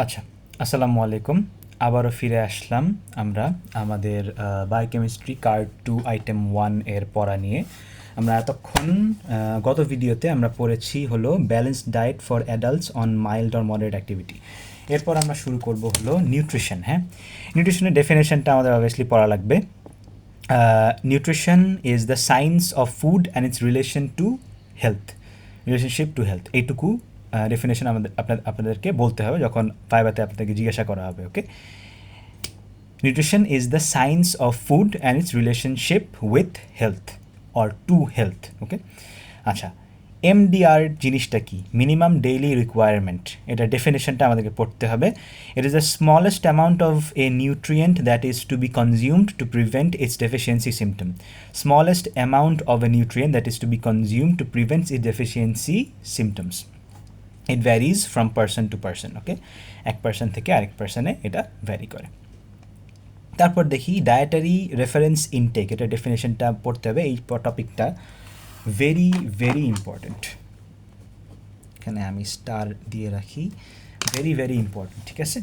আচ্ছা, আসসালামু আলাইকুম। আবারও ফিরে আসলাম আমরা আমাদের বায়োকেমিস্ট্রি কার্ড 2 আইটেম 1 এর পড়া নিয়ে। আমরা এতক্ষণ গত ভিডিওতে আমরা পড়েছি হলো balanced diet for adults on mild or moderate activity. এরপর আমরা শুরু করব হলো নিউট্রিশন। হ্যাঁ, নিউট্রিশনের ডেফিনেশনটা আমাদের অবভিয়াসলি পড়া লাগবে। Nutrition is the science of food and its relationship to health. এইটুকু ডেফিনেশন আপনাদেরকে বলতে হবে যখন ভাইভাতে আপনাদেরকে জিজ্ঞাসা করা হবে। Okay, nutrition is the science of food and its relationship with health or to health. Okay, আচ্ছা, এমডিআর জিনিসটা কি? Minimum daily requirement. এটা ডেফিনেশনটা আমাদেরকে পড়তে হবে। It is the smallest amount of a nutrient that is to be consumed to prevent its deficiency symptom. Smallest amount of a nutrient that is to be consumed to prevent its deficiency symptoms. It varies from person to person. Okay, এক person থেকে আরেক পার্সনে এটা vary করে। তারপর দেখি dietary reference intact. এটা ডেফিনেশনটা পড়তে হবে। এই টপিকটা ভেরি ভেরি ইম্পর্ট্যান্ট। এখানে আমি স্টার দিয়ে রাখি, ভেরি ভেরি ইম্পর্ট্যান্ট। ঠিক আছে,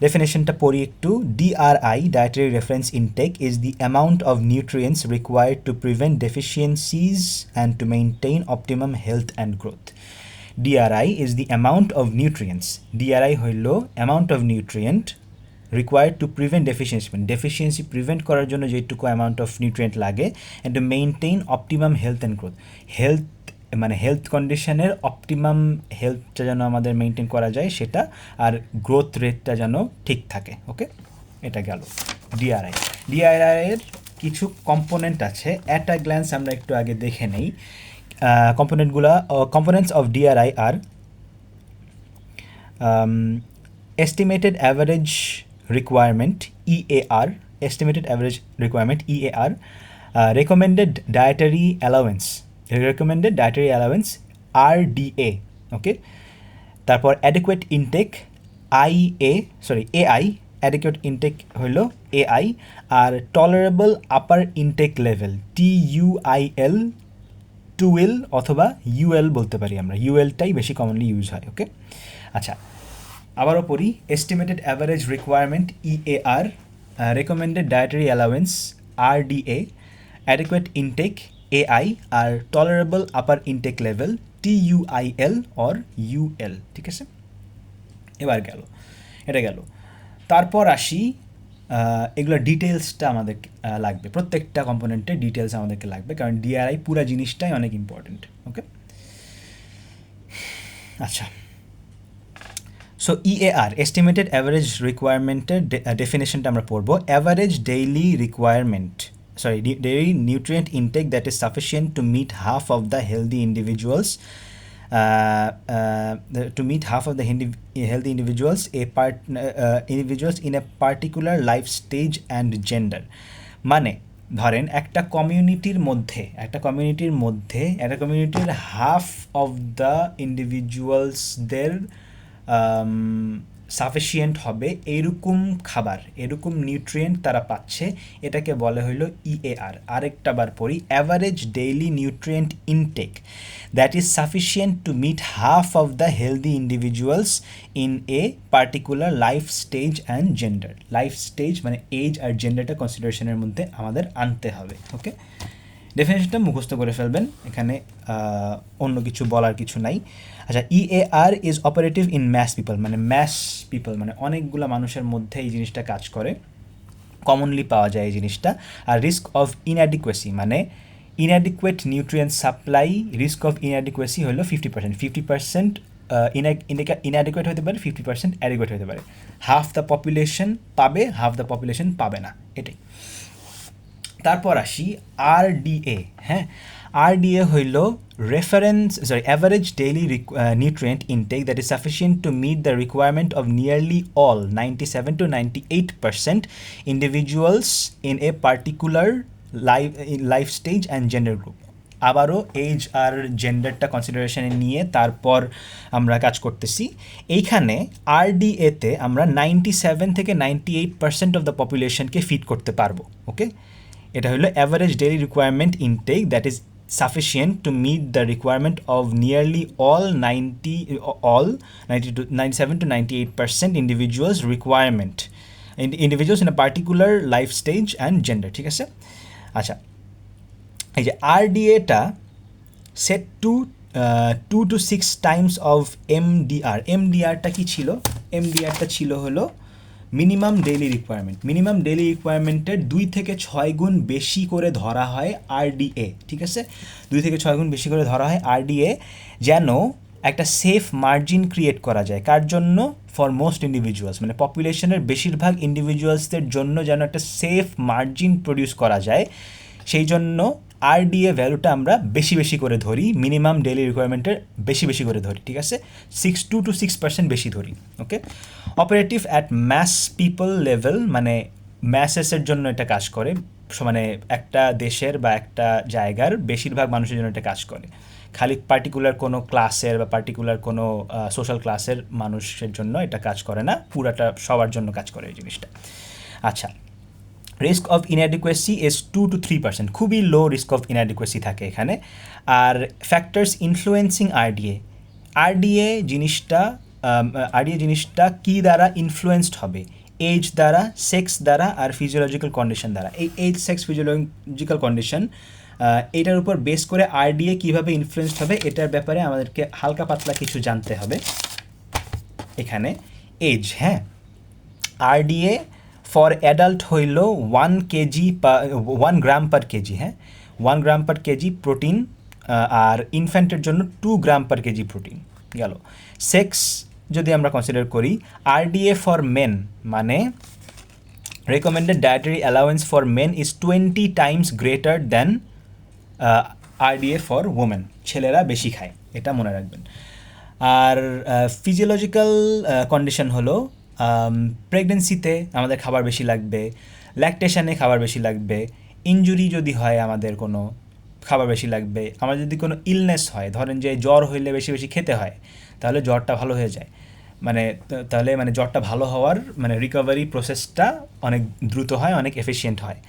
ডেফিনেশনটা পড়ি একটু। DRI, dietary reference intake, is the amount of nutrients required to prevent deficiencies and to maintain optimum health and growth. DRI is the amount of nutrients. DRI হইল amount of nutrient required to prevent deficiency, মানে deficiency prevent করার জন্য যেটুকু amount of nutrient লাগে and to maintain optimum health and growth. Health মানে health কন্ডিশনের optimum হেলথটা যেন আমাদের মেনটেন করা যায় সেটা, আর গ্রোথ রেটটা যেন ঠিক থাকে। ওকে, এটা গেল ডিআরআই। ডিআরআইয়ের কিছু কম্পোনেন্ট আছে, অ্যাট আ গ্ল্যান্স আমরা একটু আগে দেখে নেই। Components of DRI are estimated average requirement EAR, recommended dietary allowance RDA. Okay, তারপর adequate intake AI, adequate intake হলো AI, আর tolerable upper intake level TUIL, টুয়েল অথবা ইউএল বলতে পারি আমরা। ইউএলটাই বেশি কমনলি ইউজ হয়। ওকে, আচ্ছা, আবারও পড়ি। Estimated average requirement EAR, recommended dietary allowance RDA, adequate intake AI, আর tolerable upper intake level TUIL or UL। ঠিক আছে, এবার গেল, এটা গেল। তারপর আসি, এগুলো ডিটেলসটা আমাদের লাগবে, প্রত্যেকটা কম্পোনেন্টের ডিটেলস আমাদেরকে লাগবে, কারণ ডিআরআই পুরো জিনিসটাই অনেক ইম্পর্টেন্ট। ওকে, আচ্ছা, সো ইএআর এস্টিমেটেড অ্যাভারেজ রিকোয়ারমেন্টের ডেফিনেশনটা আমরা পড়বো। Average daily requirement, daily nutrient intake that is sufficient to meet half of the healthy individuals healthy individuals in a particular life stage and gender. মানে ধরেন একটা কমিউনিটির হাফ অফ দ্য ইন্ডিভিজুয়ালসদের সাফিসিয়েন্ট হবে এরকম খাবার, এরকম নিউট্রিয়েন্ট তারা পাচ্ছে, এটাকে বলে হইল ইএআর। আরেকটা বার পড়ি। Average daily nutrient intake that is sufficient to meet half of the healthy individuals in a particular life stage and gender. Life stage মানে এজ আর জেন্ডারটা কনসিডারেশনের মধ্যে আমাদের আনতে হবে। ওকে, ডেফিনেশনটা মুখস্থ করে ফেলবেন, এখানে অন্য কিছু বলার কিছু নাই। আচ্ছা, EAR is operative in mass people মানে অনেকগুলো মানুষের মধ্যে এই জিনিসটা কাজ করে, কমনলি পাওয়া যায় এই জিনিসটা। আর রিস্ক অফ ইনঅ্যাডিকুয়েসি মানে inadequate nutrient supply, risk of inadequacy হলো 50%। 50% ইনঅ্যাডিকুয়েট হতে পারে, 50% অ্যাডিকুয়েট হতে পারে। হাফ দ্য পপুলেশন পাবে, হাফ দ্য পপুলেশন পাবে না, এটাই। তারপর আসি আরডিএ। হ্যাঁ, আরডিএ হইল average daily nutrient intake that is sufficient to meet the requirement of nearly all 97 to 98% individuals in a particular life stage and gender group. আবারও age আর জেন্ডারটা কনসিডারেশনে নিয়ে তারপর আমরা কাজ করতেছি। এইখানে আরডিএতে আমরা 97 থেকে 98% অফ দ্য পপুলেশনকে ফিট করতে পারবো। ওকে, এটা হলো average daily requirement intake that is sufficient to meet the requirement of nearly all 90 to 97 to 98% individuals requirement individuals in a particular life stage and gender ঠিক আছে আচ্ছা এই যে আরডিএটা set to 2 to 6 times of MDR MDRটা কি ছিল MDRটা ছিল হলো মিনিমাম ডেইলি রিকোয়ারমেন্টের 2 থেকে 6 গুণ বেশি করে ধরা হয় আরডিএ ঠিক আছে 2 থেকে 6 গুণ বেশি করে ধরা হয় আরডিএ যেন একটা সেফ মার্জিন ক্রিয়েট করা যায় কার জন্য ফর মোস্ট ইন্ডিভিজুয়ালস মানে পপুলেশনের বেশিরভাগ ইন্ডিভিজুয়ালসদের জন্য যেন একটা সেফ মার্জিন প্রডিউস করা যায় সেই জন্য আরডিএ ভ্যালুটা আমরা বেশি বেশি করে ধরি মিনিমাম ডেইলি রিকোয়ারমেন্টের বেশি বেশি করে ধরি ঠিক আছে 2 to 6% বেশি ধরি okay operative at mass people level মানে ম্যাসেসের জন্য এটা কাজ করে মানে একটা দেশের বা একটা জায়গার বেশিরভাগ মানুষের জন্য এটা কাজ করে খালি পার্টিকুলার কোনো ক্লাসের বা পার্টিকুলার কোনো সোশ্যাল ক্লাসের মানুষের জন্য এটা কাজ করে না পুরাটা সবার জন্য কাজ করে এই জিনিসটা আচ্ছা রিস্ক অফ ইনঅ্যাডিকুয়েসি ইজ 2 to 3% খুবই লো রিস্ক অফ ইনঅ্যাডিকুয়েসি থাকে এখানে আর ফ্যাক্টরস ইনফ্লুয়েন্সিং আরডিএ জিনিসটা কী দ্বারা ইনফ্লুয়েন্সড হবে এজ দ্বারা সেক্স দ্বারা আর ফিজিওলজিক্যাল কন্ডিশন দ্বারা এই এজ সেক্স ফিজিওলজিক্যাল কন্ডিশন এটার উপর বেস করে আরডিএ কীভাবে ইনফ্লুয়েন্সড হবে এটার ব্যাপারে আমাদেরকে হালকা পাতলা কিছু জানতে হবে এখানে এজ হ্যাঁ আরডিএ ফর অ্যাডাল্ট হইল 1 গ্রাম পার কেজি হ্যাঁ 1 গ্রাম পার কেজি প্রোটিন আর ইনফ্যান্টের জন্য 2 গ্রাম পার কেজি প্রোটিন গেল সেক্স যদি আমরা কনসিডার করি আরডিএ ফর মেন মানে recommended dietary allowance for men is 20 times greater than RDA for women ছেলেরা বেশি খায় এটা মনে রাখবেন আর ফিজিওলজিক্যাল কন্ডিশন হলো প্রেগনেন্সিতে আমাদের খাবার বেশি লাগবে ল্যাকটেশনে খাবার বেশি লাগবে ইনজুরি যদি হয় আমাদের কোনো খাবার বেশি লাগবে আমার যদি কোনো ইলনেস হয় ধরেন যে জ্বর হইলে বেশি বেশি খেতে হয় তাহলে জ্বরটা ভালো হয়ে যায় তাহলে জ্বরটা ভালো হওয়ার রিকভারি প্রসেসটা অনেক দ্রুত হয় অনেক এফিশিয়েন্ট হয়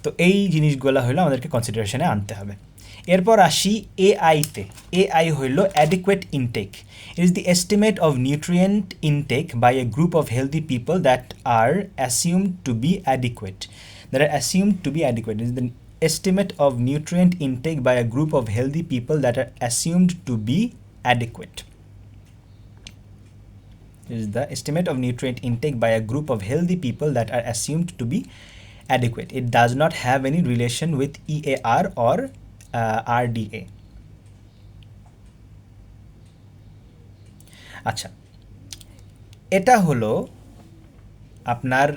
তো এই জিনিসগুলো হলো আমাদেরকে কনসিডারেশনে আনতে হবে এরপর আসি এআইতে এআই হইল adequate intake it is the estimate of nutrient intake by a group of healthy people that are assumed to be adequate it is the estimate of nutrient intake by a group of healthy people that are assumed to be adequate. This is the estimate of nutrient intake by a group of healthy people that are assumed to be adequate. It does not have any relation with EAR or RDA. আচ্ছা এটা হলো আপনার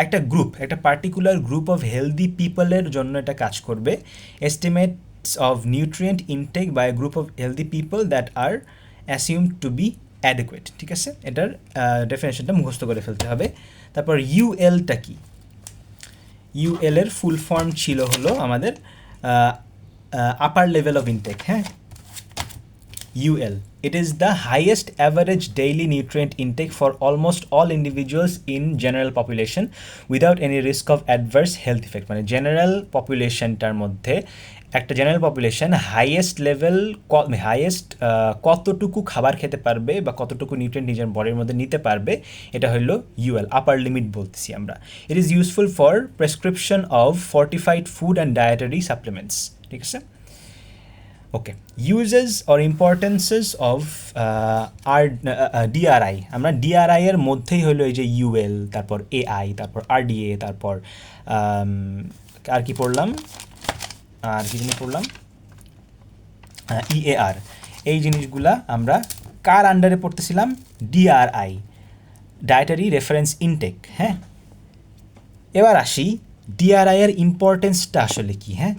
একটা particular group of healthy পিপলের জন্য এটা কাজ করবে estimates of nutrient intake by group of healthy people that are assumed to be adequate ঠিক আছে এটার ডেফিনেশনটা মুখস্থ করে ফেলতে হবে তারপর ইউএলটা কি ইউএল এর ফুল ফর্ম ছিল হলো আমাদের আপার লেভেল অফ ইনটেক হ্যাঁ UL. It is the highest average daily nutrient intake for almost all individuals in general population without any risk of adverse health effect. মানে জেনারেল পপুলেশনটার মধ্যে একটা জেনারেল পপুলেশন হাইয়েস্ট কতটুকু খাবার খেতে পারবে বা কতটুকু নিউট্রিয়েন্ট নিজের বডির মধ্যে নিতে পারবে এটা হলো UL আপার লিমিট বলতেছি আমরা it is useful for prescription of fortified food and dietary supplements ঠিক আছে ওকে ইউজেস অর ইম্পর্টেন্সেস অফ ডিআরআই আমরা ডিআরআই এর মধ্যেই হলো এই যে ইউএল তারপর এআই তারপর আরডিএ তারপর আর কি পড়লাম ইএআর এই জিনিসগুলা আমরা কার আন্ডারে পড়তেছিলাম ডিআরআই ডায়েটারি রেফারেন্স ইনটেক হ্যাঁ এবার আসি ডিআরআই এর ইম্পর্টেন্সটা আসলে কি হ্যাঁ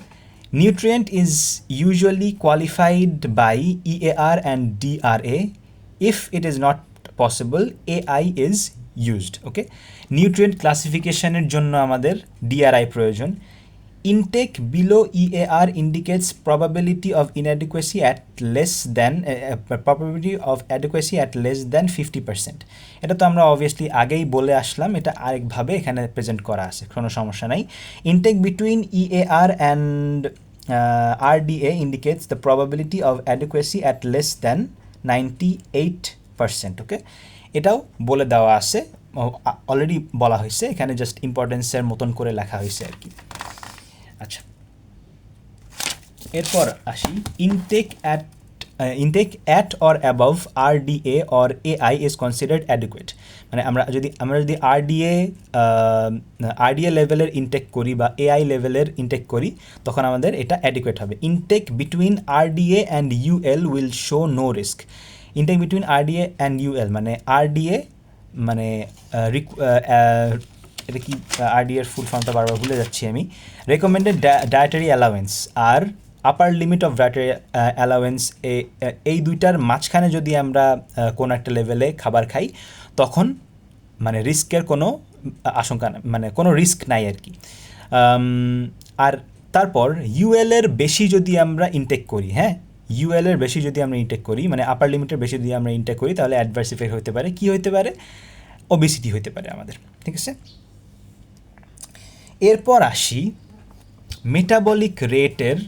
Nutrient is usually qualified by EAR and DRA. If it is not possible, AI is used. Okay. Nutrient classification এর জন্য আমাদের DRI প্রয়োজন intake below EAR indicates probability of inadequacy at less than probability of adequacy at less than 50%. এটা তো আমরা obviously আগেই বলে আসলাম এটা আরেকভাবে এখানে প্রেজেন্ট করা আছে কোনো সমস্যা নাই intake between EAR and RDA indicates the probability of adequacy at less than 98%. ওকে, এটাও বলে দেওয়া আছে, অলরেডি বলা হয়েছে, এখানে জাস্ট ইম্পর্টেন্সের মতন করে লেখা হয়েছে আর কি। আচ্ছা, এরপর আসি intake at or above RDA or AI is considered adequate. মানে আমরা যদি RDA লেভেলের ইনটেক করি বা AI লেভেলের ইনটেক করি, তখন আমাদের এটা অ্যাডিকুয়েট হবে। Intake between RDA and UL will show no risk. Intake between RDA and UL মানে RDA মানে এটা কি, RDA এর ফুল ফর্মটা বারবার ভুলে যাচ্ছি আমি। রেকমেন্ডেড ডায়েটারি অ্যালাওয়েন্স আর upper limit of dietary allowance, এই দুইটার মাঝখানে যদি আমরা কোনো একটা লেভেলে খাবার খাই, তখন মানে রিস্কের কোনো আশঙ্কা না, মানে কোনো রিস্ক নাই আর কি। আর তারপর UL এর বেশি যদি আমরা ইনটেক করি, হ্যাঁ, UL এর বেশি যদি আমরা ইনটেক করি, মানে আপার লিমিটের বেশি যদি আমরা ইনটেক করি, তাহলে অ্যাডভার্স ইফেক্ট হতে পারে। কী হতে পারে? ওবেসিটি হতে পারে আমাদের, ঠিক আছে। এরপর আসি মেটাবলিক রেটের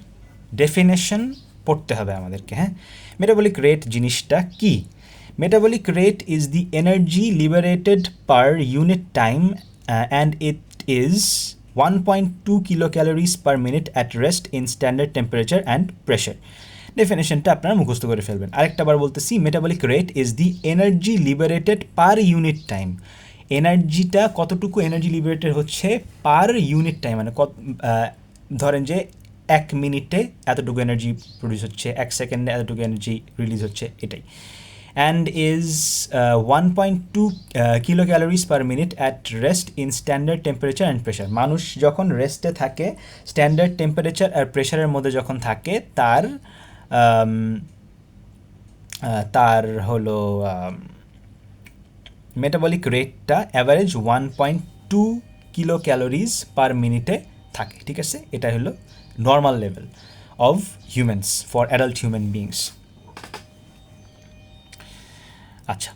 ডেফিনেশন পড়তে হবে আমাদেরকে, হ্যাঁ। মেটাবলিক রেট জিনিসটা কি? Metabolic rate is the energy liberated per unit time and it is 1.2 kilocalories per minute at rest in standard temperature and pressure. ডেফিনেশনটা আপনারা মুখস্থ করে ফেলবেন। আরেকটা বার বলতেছি, metabolic rate is the energy liberated per unit time. এনার্জিটা কতটুকু এনার্জি লিবারেটেড হচ্ছে পার ইউনিট টাইম, মানে ধরেন যে 1 মিনিটে এতটুকু এনার্জি প্রডিউস হচ্ছে, 1 সেকেন্ডে এতটুকু এনার্জি রিলিজ হচ্ছে, এটাই। And is 1.2 kilo calories per minute at rest in standard temperature and pressure. মানুষ যখন রেস্টে থাকে, স্ট্যান্ডার্ড টেম্পারেচার আর প্রেশারের মধ্যে যখন থাকে, তার হলো মেটাবলিক রেটটা অ্যাভারেজ 1.2 কিলো ক্যালোরিজ পার মিনিটে থাকে, ঠিক আছে। এটা হলো normal level of humans for adult human beings. আচ্ছা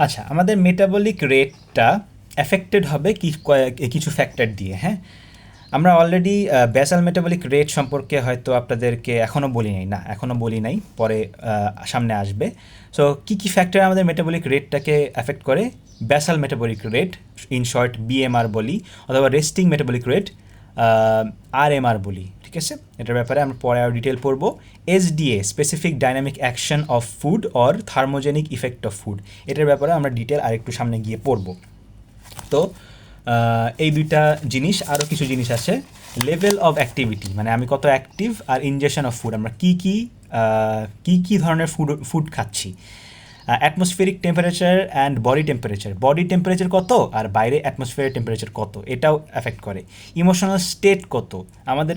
আচ্ছা, আমাদের মেটাবলিক রেটটা অ্যাফেক্টেড হবে কিছু ফ্যাক্টর দিয়ে, হ্যাঁ। আমরা অলরেডি বেসাল মেটাবলিক রেট সম্পর্কে হয়তো আপনাদেরকে এখনও বলি নাই, পরে সামনে আসবে। সো কী ফ্যাক্টর আমাদের মেটাবলিক রেটটাকে অ্যাফেক্ট করে? Basal metabolic rate, in short BMR বলি, অথবা রেস্টিং মেটাবলিক রেট RMR বলি, ঠিক আছে। এটার ব্যাপারে আমরা পরে আরও ডিটেল পড়ব। SDA, specific dynamic action of food or thermogenic effect of food, এটার ব্যাপারে আমরা ডিটেল আরেকটু সামনে গিয়ে পড়ব। তো এই দুইটা জিনিস, আরও কিছু জিনিস আছে। লেভেল অফ অ্যাক্টিভিটি, মানে আমি কত অ্যাক্টিভ, আর ইনজেকশন অফ ফুড, আমরা কী ধরনের ফুড খাচ্ছি। Atmospheric temperature and body temperature কত, আর বাইরে অ্যাটমসফিয়ারের টেম্পারেচার কত, এটাও এফেক্ট করে। ইমোশনাল স্টেট কত,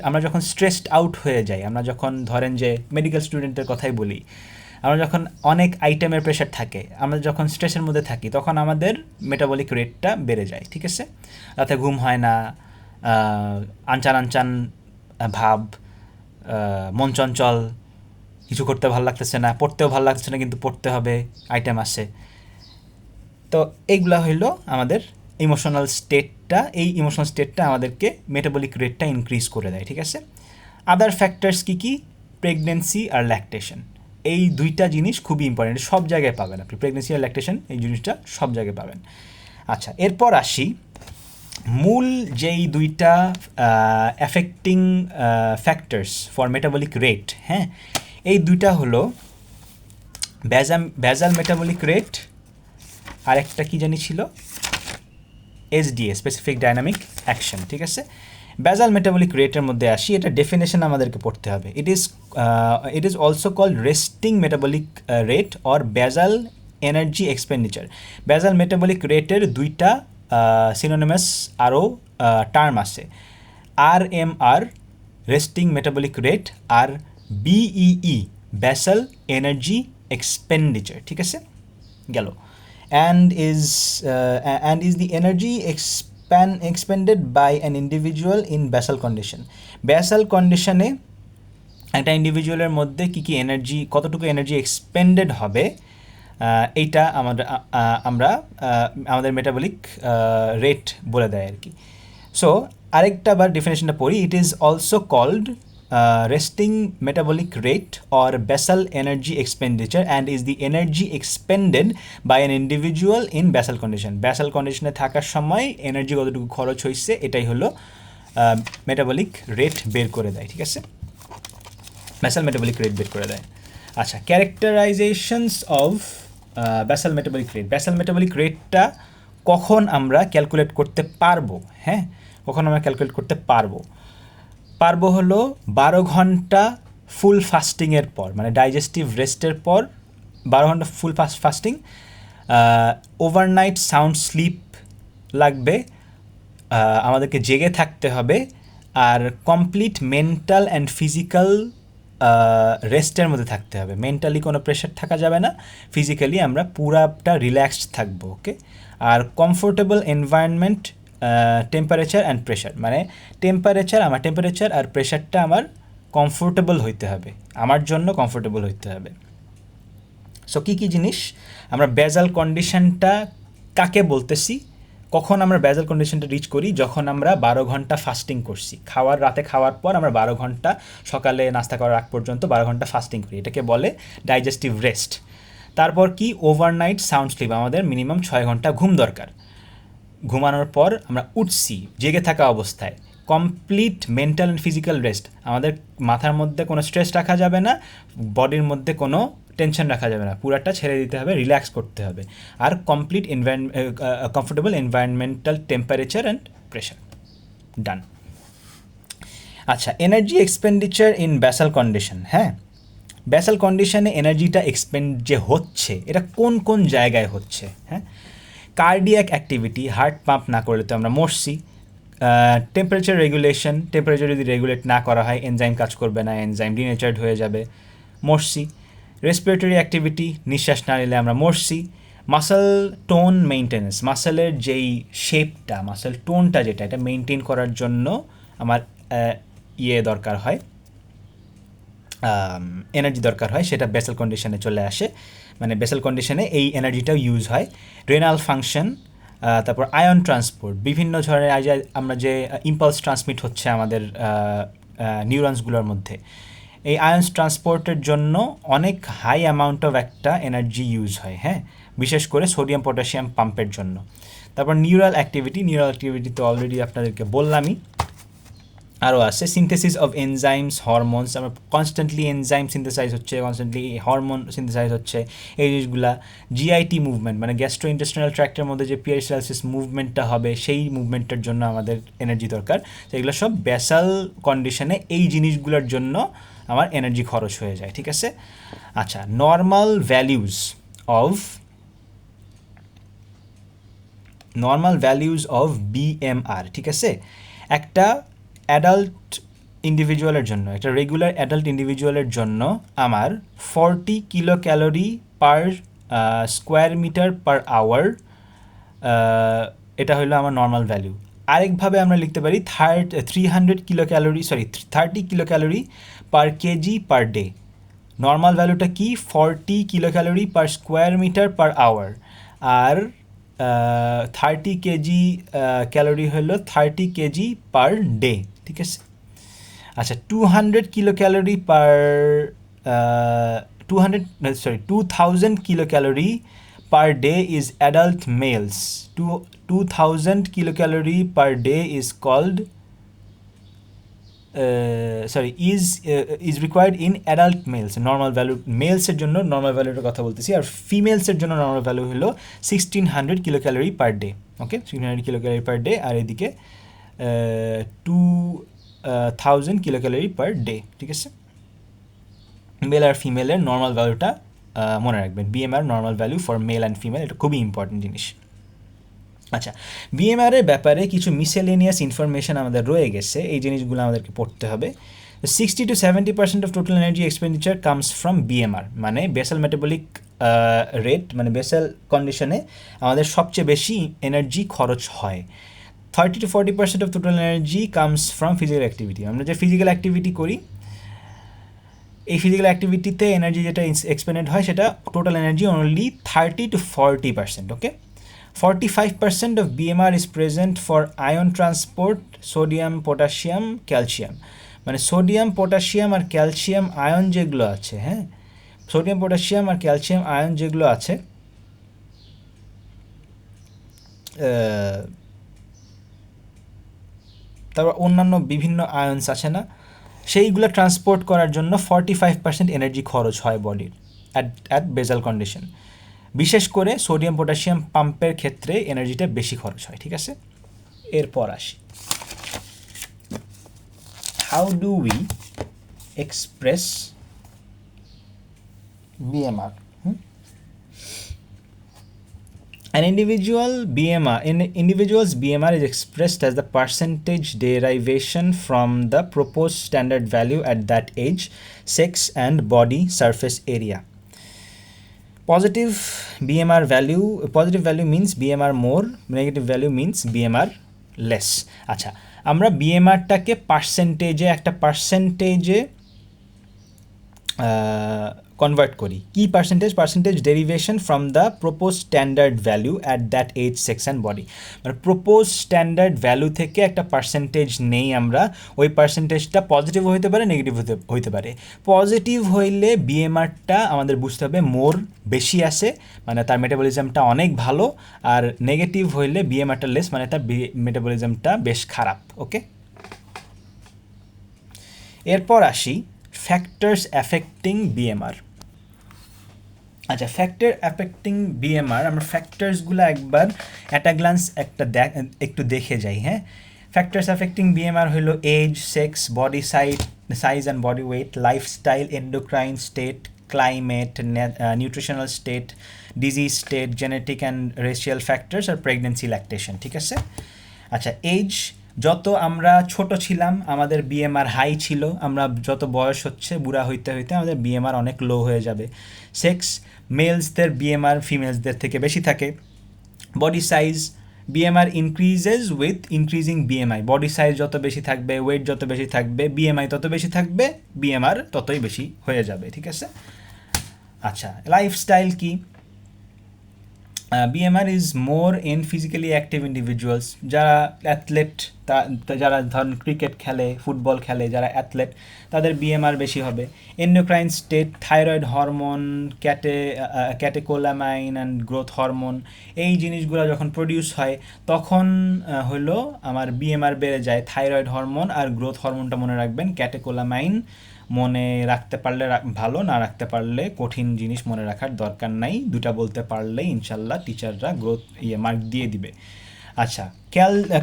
আমরা যখন স্ট্রেসড আউট হয়ে যাই, আমরা যখন ধরেন যে মেডিকেল স্টুডেন্টের কথাই বলি, আমরা যখন অনেক আইটেমের প্রেশার থাকে, আমরা যখন স্ট্রেসের মধ্যে থাকি, তখন আমাদের মেটাবলিক রেটটা বেড়ে যায়, ঠিক আছে। রাতে ঘুম হয় না, আনচান ভাব, মন চঞ্চল, কিছু করতে ভালো লাগতেছে না, পড়তেও ভালো লাগতেছে না, কিন্তু পড়তে হবে, আইটেম আছে। তো এইগুলা হইলো আমাদের ইমোশনাল স্টেটটা। এই ইমোশনাল স্টেটটা আমাদেরকে মেটাবলিক রেটটা ইনক্রিজ করে দেয়, ঠিক আছে। আদার ফ্যাক্টরস কী? প্রেগনেন্সি আর ল্যাকটেশন, এই দুইটা জিনিস খুবই ইম্পর্টেন্ট, সব জায়গায় পাবেন আপনি। প্রেগনেন্সি আর ল্যাকটেশন, এই জিনিসটা সব জায়গায় পাবেন। আচ্ছা, এরপর আসি মূল যেই দুইটা affecting factors for metabolic rate, হ্যাঁ, এই দুইটা হলো বেসাল মেটাবলিক রেট, আর একটা কী জানি ছিল, SDA, স্পেসিফিক ডাইনামিক অ্যাকশন, ঠিক আছে। বেসাল মেটাবলিক রেটের মধ্যে আসি, এটা ডেফিনেশন আমাদেরকে পড়তে হবে। It is also called resting metabolic rate or basal energy expenditure. Basal metabolic রেটের দুইটা সিনোনিমাস আরও টার্ম আছে, RMR, রেস্টিং মেটাবলিক রেট, আর BEE, বেসাল এনার্জি এক্সপেন্ডিচার, ঠিক আছে, গেল। And is the energy expended by an individual in basal condition. বেসাল কন্ডিশনে একটা ইন্ডিভিজুয়ালের মধ্যে কী এনার্জি, কতটুকু এনার্জি এক্সপেন্ডেড হবে, এইটা আমাদের মেটাবলিক রেট বলে দেয় আর কি। সো আরেকটা আবার ডেফিনেশনটা পড়ি, it is also called resting metabolic rate or basal energy expenditure and is the energy expended by an individual in basal condition. Basal কন্ডিশনে থাকার সময় এনার্জি কতটুকু খরচ হয়েছে এটাই হলো মেটাবলিক রেট বের করে দেয়, ঠিক আছে, ব্যাসাল মেটাবলিক রেট বের করে দেয়। আচ্ছা, characterisations of basal metabolic rate. Basal metabolic রেটটা কখন আমরা ক্যালকুলেট করতে পারবো? হ্যাঁ, কখন আমরা ক্যালকুলেট করতে পারবো হলো 12 ঘন্টা ফুল ফাস্টিংয়ের পর, মানে ডাইজেস্টিভ রেস্টের পর 12 ঘন্টা ফুল ফাস্টিং, ওভারনাইট সাউন্ড স্লিপ লাগবে, আমাদেরকে জেগে থাকতে হবে, আর কমপ্লিট মেন্টাল অ্যান্ড ফিজিক্যাল রেস্টের মধ্যে থাকতে হবে। মেন্টালি কোনো প্রেশার থাকা যাবে না, ফিজিক্যালি আমরা পুরাটা রিল্যাক্সড থাকবো, ওকে। আর comfortable environment, temperature and pressure, মানে আমার টেম্পারেচার আর প্রেশারটা আমার কমফোর্টেবল হইতে হবে, আমার জন্য কমফোর্টেবল হইতে হবে। সো কী কী জিনিস আমরা বেজাল কন্ডিশনটা কাকে বলতেছি, কখন আমরা বেজাল কন্ডিশনটা রিচ করি? যখন আমরা 12 ঘন্টা ফাস্টিং করছি, রাতে খাওয়ার পর আমরা 12 ঘন্টা, সকালে নাস্তা করার আগ পর্যন্ত 12 ঘন্টা ফাস্টিং করি, এটাকে বলে ডাইজেস্টিভ রেস্ট। তারপর কি, ওভারনাইট সাউন্ড স্লিপ, আমাদের মিনিমাম 6 ঘন্টা ঘুম দরকার। ঘুমানোর পর আমরা উঠছি জেগে থাকা অবস্থায়, complete mental and physical rest, আমাদের মাথার মধ্যে কোনো স্ট্রেস রাখা যাবে না, বডির মধ্যে কোনো টেনশন রাখা যাবে না, পুরাটা ছেড়ে দিতে হবে, রিল্যাক্স করতে হবে। আর complete comfortable environmental temperature and pressure, done. আচ্ছা, energy expenditure in basal condition. হ্যাঁ, ব্যাসাল কন্ডিশনে এনার্জিটা এক্সপেন্ড যে হচ্ছে, এটা কোন কোন জায়গায় হচ্ছে? হ্যাঁ, কার্ডিয়াক অ্যাক্টিভিটি, হার্ট পাম্প না করলে তো আমরা মরছি। টেম্পারেচার রেগুলেশন, টেম্পারেচার যদি রেগুলেট না করা হয় এনজাইম কাজ করবে না, এনজাইম ডিনেচার্ড হয়ে যাবে, মরছি। রেসপিরেটরি অ্যাক্টিভিটি, নিঃশ্বাস না নিলে আমরা মরছি। মাসল টোন মেইনটেন্যান্স, মাসেলের যেই শেপটা, মাসেল টোনটা যেটা, এটা মেনটেন করার জন্য আমার দরকার হয়, এনার্জি দরকার হয়, সেটা বেসাল কন্ডিশনে চলে আসে, মানে বেসাল কন্ডিশনে এই এনার্জিটাও ইউজ হয়। রেনাল ফাংশন, তারপর আয়ন ট্রান্সপোর্ট, বিভিন্ন ধরনের আমরা যে ইম্পালস ট্রান্সমিট হচ্ছে আমাদের নিউরনসগুলোর মধ্যে, এই আয়ন্স ট্রান্সপোর্টের জন্য অনেক হাই অ্যামাউন্ট অফ একটা এনার্জি ইউজ হয়। হ্যাঁ, বিশেষ করে সোডিয়াম পটাশিয়াম পাম্পের জন্য। তারপর নিউরাল অ্যাক্টিভিটি তো অলরেডি আপনাদেরকে বললামই, আরও আছে সিনথেসিস অফ এনজাইমস, হরমোনস, আমরা কনস্ট্যান্টলি এনজাইম সিনথেসাইজ হচ্ছে, কনস্ট্যান্টলি হরমোন সিনথেসাইজ হচ্ছে, এই জিনিসগুলা। জিআইটি মুভমেন্ট, মানে গ্যাস্ট্রো ইন্টেস্টিনাল ট্র্যাক্টের মধ্যে যে পিয়ারিসালসিস মুভমেন্টটা হবে, সেই মুভমেন্টের জন্য আমাদের এনার্জি দরকার। তো এগুলো সব বেসাল কন্ডিশনে এই জিনিসগুলোর জন্য আমার এনার্জি খরচ হয়ে যায়, ঠিক আছে। আচ্ছা, নর্মাল ভ্যালিউজ অফ বিএমআর, ঠিক আছে। একটা অ্যাডাল্ট ইন্ডিভিজুয়ালের জন্য, একটা রেগুলার অ্যাডাল্ট ইন্ডিভিজুয়ালের জন্য আমার 40 kilo calorie per square metre per hour, এটা হলো আমার নর্মাল ভ্যালু। আরেকভাবে আমরা লিখতে পারি 30 kilo calorie per KG per day. Normal ভ্যালুটা কি? 40 kilo calorie per square metre per hour, আর 30 কেজি ক্যালোরি হলো 30 কেজি পার ডে, ঠিক আছে। আচ্ছা, 200 kilo calorie per 2000 kilo calorie per day is adult males. 2000 kilocalorie per day is called is required in adult males. Normal value males এর জন্য normal ভ্যালুটার কথা বলতেছি, আর ফিমেলসের জন্য নর্মাল ভ্যালু হলো 1600 কিলোক্যালোরি পার ডে, ওকে, 1600 kilocalorie per day, আর এদিকে 2000 kilocalorie পার day, ঠিক আছে। Mail আর ফিমেলের normal ভ্যালুটা মনে রাখবেন, BMR normal value for male and female, এটা খুবই ইম্পর্টেন্ট জিনিস। আচ্ছা, বিএমআরের ব্যাপারে কিছু মিসেলেনিয়াস ইনফরমেশান আমাদের রয়ে গেছে, এই জিনিসগুলো আমাদেরকে পড়তে হবে। 60 to 70% of total energy expenditure comes from BMR, মানে বেসাল মেটাবলিক রেট, মানে বেসাল কন্ডিশনে আমাদের সবচেয়ে বেশি এনার্জি খরচ হয়। 30 to 40% of total energy comes from physical activity, আমরা যে ফিজিক্যাল অ্যাক্টিভিটি করি, এই ফিজিক্যাল অ্যাক্টিভিটিতে এনার্জি যেটা এক্সপেন্ডেড হয় সেটা total energy only 30 to 40%, okay. 45% of BMR is present for ion transport, sodium, potassium, calcium. মানে সোডিয়াম পটাশিয়াম আর ক্যালসিয়াম আয়ন যেগুলো আছে, হ্যাঁ, সোডিয়াম পটাশিয়াম আর ক্যালসিয়াম আয়ন যেগুলো আছে, তারপর অন্যান্য বিভিন্ন আয়নস আছে না, সেইগুলো ট্রান্সপোর্ট করার জন্য 45% এনার্জি খরচ হয় বডির অ্যাট বেজাল কন্ডিশন। বিশেষ করে সোডিয়াম পটাশিয়াম পাম্পের ক্ষেত্রে এনার্জিটা বেশি খরচ হয়, ঠিক আছে। এরপর আসি, how do we express BMR? An individual's BMR is expressed as the percentage derivation from the proposed standard value at that age, sex, and body surface area. Positive value means BMR more, negative value means BMR less. আচ্ছা, আমরা BMRটাকে একটা পার্সেন্টেজে convert করি। কি percentage derivation from the propose standard value at that age, sex and body. মানে propose standard value থেকে একটা percentage নেই আমরা, ওই পার্সেন্টেজটা পজিটিভ হতে পারে, নেগেটিভ হতে পারে। পজিটিভ হইলে BMRটা আমাদের বুঝতে হবে মোর, বেশি আসে, মানে তার মেটাবলিজমটা অনেক ভালো। আর নেগেটিভ হইলে BMRটা লেস, মানে তার মেটাবলিজমটা বেশ খারাপ। ওকে, এরপর আসি ফ্যাক্টরস অ্যাফেক্টিং BMR। আচ্ছা, ফ্যাক্টর অ্যাফেক্টিং BMR, আমরা ফ্যাক্টরসগুলো একবার অ্যাট আ গ্লান্স একটু দেখে যাই। হ্যাঁ, ফ্যাক্টরস অ্যাফেক্টিং BMR হলো age, sex, body size and body weight, lifestyle, endocrine state, climate, nutritional state, disease state, genetic and racial factors আর pregnancy, lactation, ঠিক আছে। আচ্ছা, এজ, যত আমরা ছোট ছিলাম আমাদের BMR হাই ছিল, আমরা যত বয়স হচ্ছে বুড়া হইতে হইতে আমাদের BMR অনেক লো হয়ে যাবে। সেক্স, মেলসদের BMR ফিমেলসদের থেকে বেশি থাকে। Body size, BMR increases with increasing BMI, body size যত বেশি থাকবে, ওয়েট যত বেশি থাকবে, BMI তত বেশি থাকবে, BMR ততই বেশি হয়ে যাবে, ঠিক আছে। আচ্ছা, লাইফস্টাইল কি? BMR is more in physically active individuals, যারা অ্যাথলেট, যারা ধরুন ক্রিকেট খেলে, ফুটবল খেলে, যারা অ্যাথলেট, তাদের BMR বেশি হবে। Endocrine state, thyroid hormone, catecholamine and growth hormone, এই জিনিসগুলো যখন প্রডিউস হয় তখন হলো আমার BMR বেড়ে যায়। থাইরয়েড হরমোন আর গ্রোথ হরমোনটা মনে রাখবেন, ক্যাটেকোলামাইন মনে রাখতে পারলে ভালো, না রাখতে পারলে কঠিন জিনিস মনে রাখার দরকার নাই, দুটা বলতে পারলে ইনশাল্লাহ টিচাররা মার্ক দিয়ে দিবে। আচ্ছা,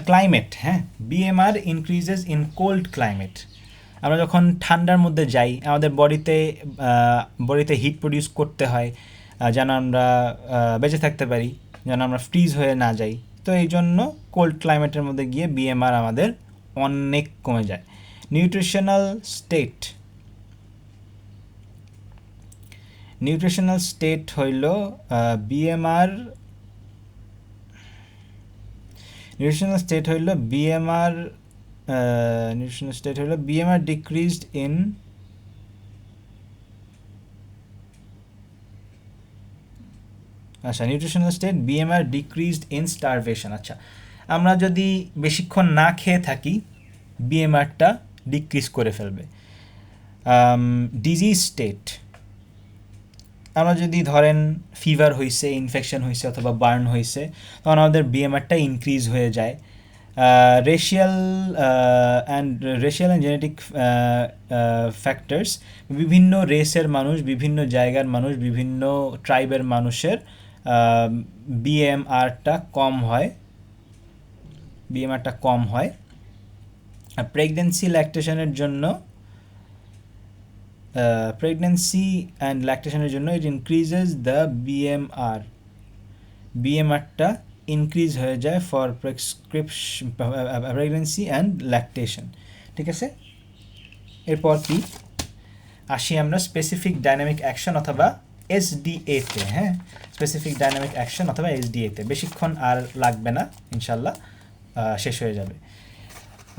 ক্লাইমেট, হ্যাঁ, BMR increases in cold climate. আমরা যখন ঠান্ডার মধ্যে যাই আমাদের বডিতে হিট প্রডিউস করতে হয় যেন আমরা বেঁচে থাকতে পারি, যেন আমরা ফ্রিজ হয়ে না যাই। তো এই জন্য কোল্ড ক্লাইমেটের মধ্যে গিয়ে BMR আমাদের অনেক কমে যায়। নিউট্রিশনাল স্টেট হইল BMR decreased in nutritional state BMR decreased in starvation. আচ্ছা, আমরা যদি বেশিক্ষণ না খেয়ে থাকি BMRটা ডিক্রিজ করে ফেলবে। ডিজিজ স্টেট, আমরা যদি ধরেন ফিভার হয়েছে, ইনফেকশন হয়েছে অথবা বার্ন হয়েছে, তখন আমাদের BMRটা ইনক্রিজ হয়ে যায়। রেশিয়াল অ্যান্ড জেনেটিক ফ্যাক্টরস, বিভিন্ন রেসের মানুষ, বিভিন্ন জায়গার মানুষ, বিভিন্ন ট্রাইবের মানুষের BMRটা কম হয়। আর প্রেগনেন্সি অ্যান্ড ল্যাকটেশনের জন্য ইট ইনক্রিজেস দ্য BMRটা ইনক্রিজ হয়ে যায় ফর প্রেগনেন্সি অ্যান্ড ল্যাকটেশন, ঠিক আছে। এরপর কি আসি আমরা স্পেসিফিক ডাইনামিক অ্যাকশন অথবা SDA তে। হ্যাঁ, স্পেসিফিক ডাইনামিক অ্যাকশন অথবা SDA তে বেশিক্ষণ আর লাগবে না, ইনশাল্লাহ শেষ হয়ে যাবে।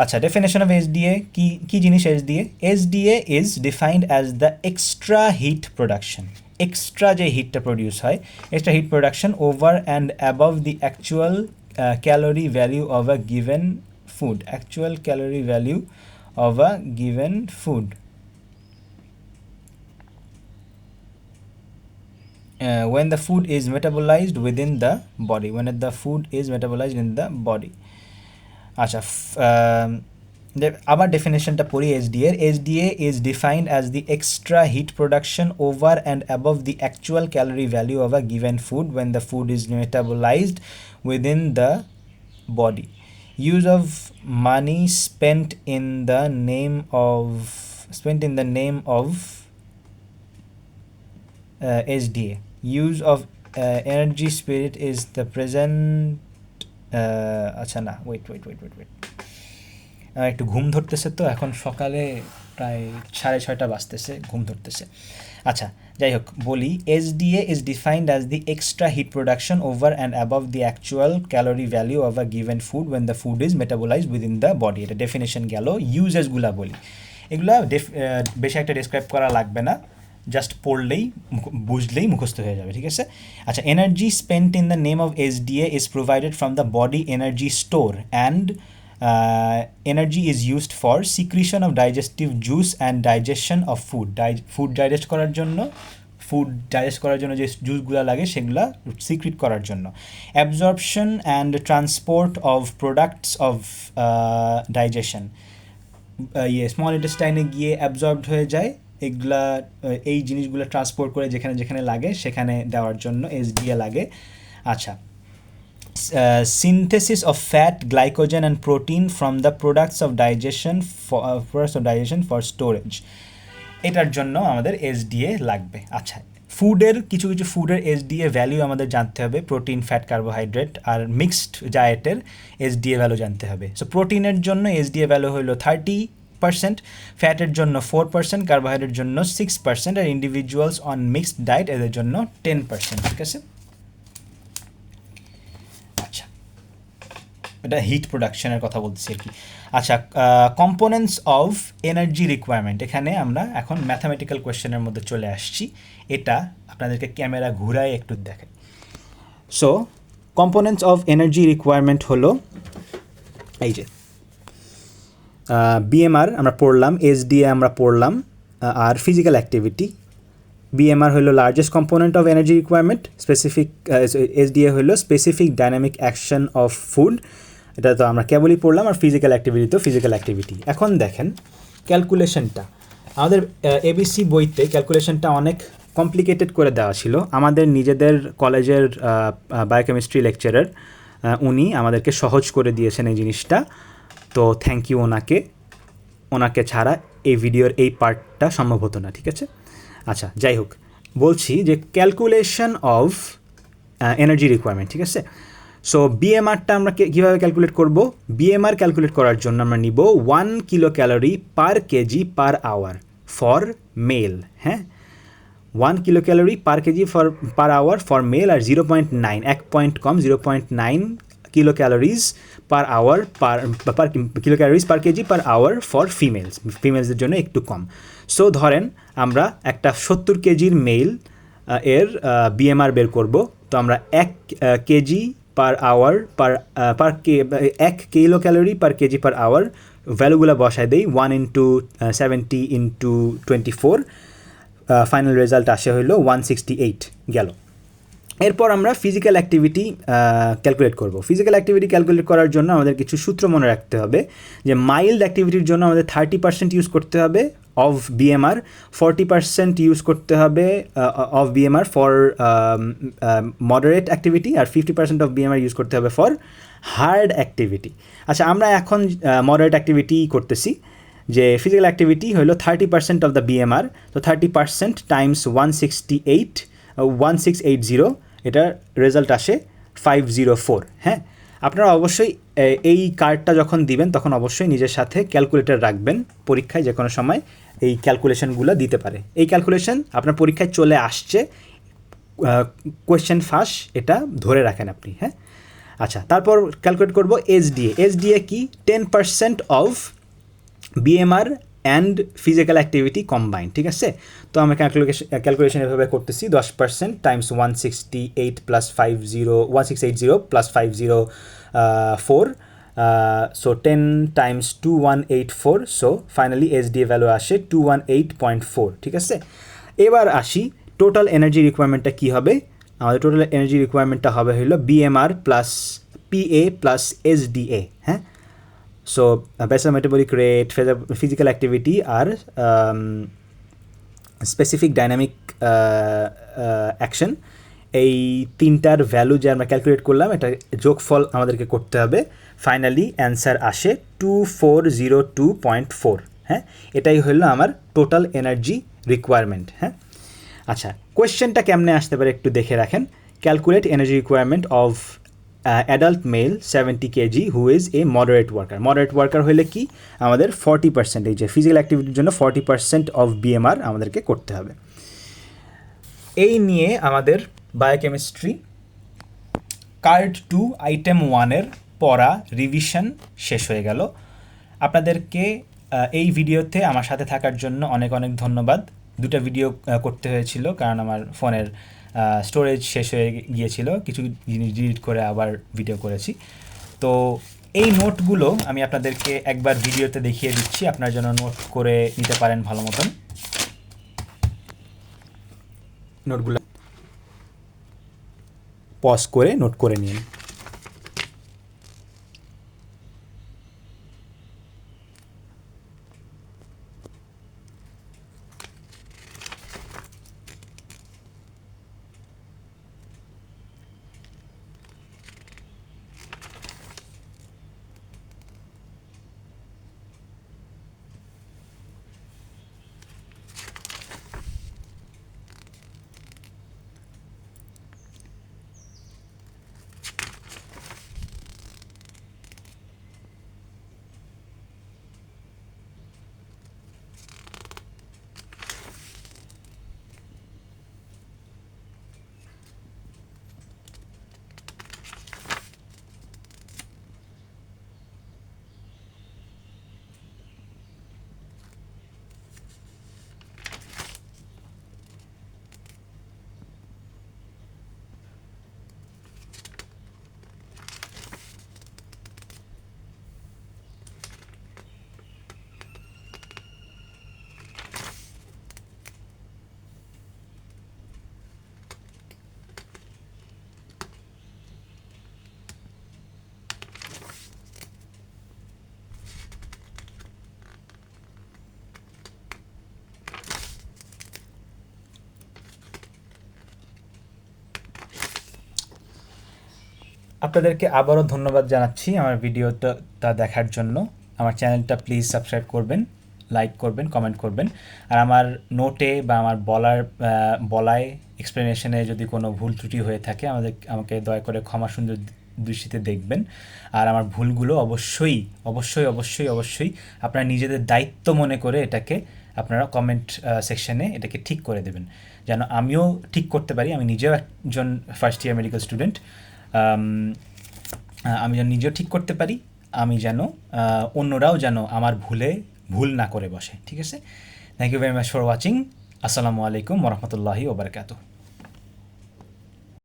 আচ্ছা, ডেফিনেশন অফ SDA কি জিনিস? SDA is defined as the extra heat production. Extra যে হিটটা প্রডিউস হয়, extra heat production over and above the actual calorie value of a given food, actual calorie value of a given food when the food is metabolized within the body, when the food is metabolized in the body. আচ্ছা, আবার ডেফিনেশনটা পড়ি SDA এর। SDA is defined as the extra heat production over and above the actual calorie value of a given food when the food is metabolized within the body. Use of money spent in the name of SDA. Use of energy spirit is the present আচ্ছা না, wait একটু ঘুম ধরতেছে, তো এখন সকালে প্রায় 6:30 বাজতেছে, ঘুম ধরতেছে। আচ্ছা, যাই হোক বলি, SDA is defined as the extra heat production over and above the actual calorie value of a given food when the food is metabolised within the body. এটা ডেফিনেশন গেল। ইউজেসগুলা বলি, এগুলা বেশি একটা ডিসক্রাইব করা লাগবে না, জাস্ট পড়লেই বুঝলেই মুখস্থ হয়ে যাবে, ঠিক আছে? আচ্ছা, energy spent in the name of SDA is provided from the body energy store and energy is used for secretion of digestive juice and digestion of food. Food digest করার জন্য যে জুসগুলো লাগে সেগুলো সিক্রিট করার জন্য। Absorption and transport of products of digestion, small ইন্টেস্টাইনে গিয়ে অ্যাবজর্বড হয়ে যায়, এগুলা এই জিনিসগুলো ট্রান্সপোর্ট করে যেখানে যেখানে লাগে সেখানে দেওয়ার জন্য এসডিএ লাগে। আচ্ছা, synthesis of fat, glycogen and protein from the products of digestion for storage, এটার জন্য আমাদের এসডিএ লাগবে। আচ্ছা, কিছু ফুডের এসডিএ ভ্যালু আমাদের জানতে হবে, প্রোটিন, ফ্যাট, কার্বোহাইড্রেট আর মিক্সড ডায়েটের এসডিএ ভ্যালু জানতে হবে। সো প্রোটিনের জন্য এসডিএ ভ্যালু হলো 30%, ফ্যাটের জন্য 4%, কার্বোহাইড্রেটের জন্য 6% আর ইন্ডিভিজুয়ালস অন মিক্সড ডায়েট এদের জন্য 10%, ঠিক আছে? এটা হিট প্রোডাকশনের কথা বলতেছি আর কি। আচ্ছা, কম্পোনেন্টস অফ এনার্জি রিকোয়ারমেন্ট, এখানে আমরা এখন ম্যাথামেটিক্যাল কোয়েশ্চেনের মধ্যে চলে আসছি। এটা আপনাদেরকে ক্যামেরা ঘুরায় একটু দেখাই। So components of energy requirement হলো এই যে বিএমআর আমরা পড়লাম, এসডিএ আমরা পড়লাম, আর ফিজিক্যাল অ্যাক্টিভিটি। বিএমআর হলো largest component of energy requirement, SDA হলো specific dynamic action of food, এটা তো আমরা কেবলই পড়লাম, আর ফিজিক্যাল অ্যাক্টিভিটি তো ফিজিক্যাল অ্যাক্টিভিটি। এখন দেখেন ক্যালকুলেশনটা, আমাদের এবিসি বইতে ক্যালকুলেশনটা অনেক কমপ্লিকেটেড করে দেওয়া ছিল। আমাদের নিজেদের কলেজের বায়োকেমিস্ট্রি লেকচারার উনি আমাদেরকে সহজ করে দিয়েছেন এই জিনিসটা, তো থ্যাংক ইউ ওনাকে ছাড়া এই ভিডিওর এই পার্টটা সম্ভব হতো না, ঠিক আছে? আচ্ছা, যাই হোক বলছি যে ক্যালকুলেশন অফ এনার্জি রিকোয়ারমেন্ট, ঠিক আছে? সো বিএমআরটা আমরা কীভাবে ক্যালকুলেট করব? বিএমআর ক্যালকুলেট করার জন্য আমরা নিব 1 kilo calorie per KG per hour for male, হ্যাঁ, 1 kilo calorie per KG per hour for male, আর 0.9, 1 পয়েন্ট কম, 0.9 kilo calories per hour per kilo calories per KG per hour for ফিমেলসদের জন্য একটু কম। সো ধরেন আমরা একটা 70 কেজির মেল এর বিএমআর বের করব, তো আমরা 1 KG per hour per 1 kilo calorie per KG per hour ভ্যালুগুলো বসায় দেই, 1 × 70 × 24, ফাইনাল রেজাল্ট আসে হলো 168 গেল। এরপর আমরা ফিজিক্যাল অ্যাক্টিভিটি ক্যালকুলেট করব। ফিজিক্যাল অ্যাক্টিভিটি ক্যালকুলেট করার জন্য আমাদের কিছু সূত্র মনে রাখতে হবে, যে মাইল্ড অ্যাক্টিভিটির জন্য আমাদের 30% ইউজ করতে হবে অফ বিএমআর, 40% ইউজ করতে হবে of BMR for moderate activity, আর 50% অফ বিএমআর ইউজ করতে হবে ফর হার্ড অ্যাক্টিভিটি। আচ্ছা, আমরা এখন মডারেট অ্যাক্টিভিটি করতেছি, যে ফিজিক্যাল অ্যাক্টিভিটি হলো 30% অফ দ্য বিএমআর, তো 30% টাইমস 1680, এটার রেজাল্ট আসে 504। হ্যাঁ, আপনারা অবশ্যই এই কার্ডটা যখন দিবেন তখন অবশ্যই নিজের সাথে ক্যালকুলেটর রাখবেন, পরীক্ষায় যে কোনো সময় এই ক্যালকুলেশনগুলো দিতে পারে। এই ক্যালকুলেশন আপনার পরীক্ষায় চলে আসছে, কোয়েশ্চেন ফাঁস, এটা ধরে রাখেন আপনি। হ্যাঁ, আচ্ছা, তারপর ক্যালকুলেট করব এসডিএ। এসডিএ কি? 10% of BMR and physical activity combine, ঠিক আছে। তো আমরা ক্যালকুলেশন এভাবে করতেছি, 10% Times 168 plus 1680 plus 504, so 10 Times 2184, so finally SDA value আসে 218.4, ঠিক আছে। এবার আসি টোটাল এনার্জি রিকোয়ারমেন্টটা কী হবে। আমাদের টোটাল এনার্জি রিকোয়ারমেন্টটা হবে হলো BMR plus PA plus SDA, হ্যাঁ। So basal metabolic rate, physical activity আর স্পেসিফিক ডাইনামিক অ্যাকশন, এই তিনটার ভ্যালু যে আমরা ক্যালকুলেট করলাম এটা যোগফল আমাদেরকে করতে হবে। ফাইনালি অ্যান্সার আসে 2402.4, হ্যাঁ। এটাই হলো আমার টোটাল এনার্জি রিকোয়ারমেন্ট, হ্যাঁ। আচ্ছা, কোয়েশ্চেনটা কেমনে আসতে পারে একটু দেখে রাখেন। Calculate energy requirement of adult male 70 KG who is a moderate worker. Moderate worker হলে কি আমাদের 40%, এই যে ফিজিক্যাল অ্যাক্টিভিটির জন্য 40% অফ বিএমআর আমাদেরকে করতে হবে। এই নিয়ে আমাদের বায়োকেমিস্ট্রি কার্ড 2 আইটেম 1-এর পড়া রিভিশন শেষ হয়ে গেল। আপনাদেরকে এই ভিডিওতে আমার সাথে থাকার জন্য অনেক অনেক ধন্যবাদ। দুটো ভিডিও করতে হয়েছিল কারণ আমার ফোনের স্টোরেজ শেষ হয়ে গিয়েছিল, কিছু জিনিস ডিলিট করে আবার ভিডিও করেছি। তো এই নোটগুলো আমি আপনাদেরকে একবার ভিডিওতে দেখিয়ে দিচ্ছি, আপনার জন্য নোট করে নিতে পারেন ভালো মতন। নোটগুলো পজ করে নোট করে নিন। আপনাদেরকে আবারও ধন্যবাদ জানাচ্ছি আমার ভিডিওটা দেখার জন্য। আমার চ্যানেলটা প্লিজ সাবস্ক্রাইব করবেন, লাইক করবেন, কমেন্ট করবেন। আর আমার নোটে বা আমার বলায় এক্সপ্লেনেশনে যদি কোনো ভুল ত্রুটি হয়ে থাকে আমাকে দয়া করে ক্ষমা সুন্দর দৃষ্টিতে দেখবেন। আর আমার ভুলগুলো অবশ্যই অবশ্যই অবশ্যই অবশ্যই আপনারা নিজেদের দায়িত্ব মনে করে এটাকে আপনারা কমেন্ট সেকশনে এটাকে ঠিক করে দেবেন, যেন আমিও ঠিক করতে পারি। আমি নিজেও একজন ফার্স্ট ইয়ার মেডিকেল স্টুডেন্ট, আমি যেন নিজেও ঠিক করতে পারি, আমি যেন অন্যরাও যেন আমার ভুল না করে বসে, ঠিক আছে। Thank you very much for watching. আসসালামু আলাইকুম ওরহমতুল্লাহি ওবরকাতুহ।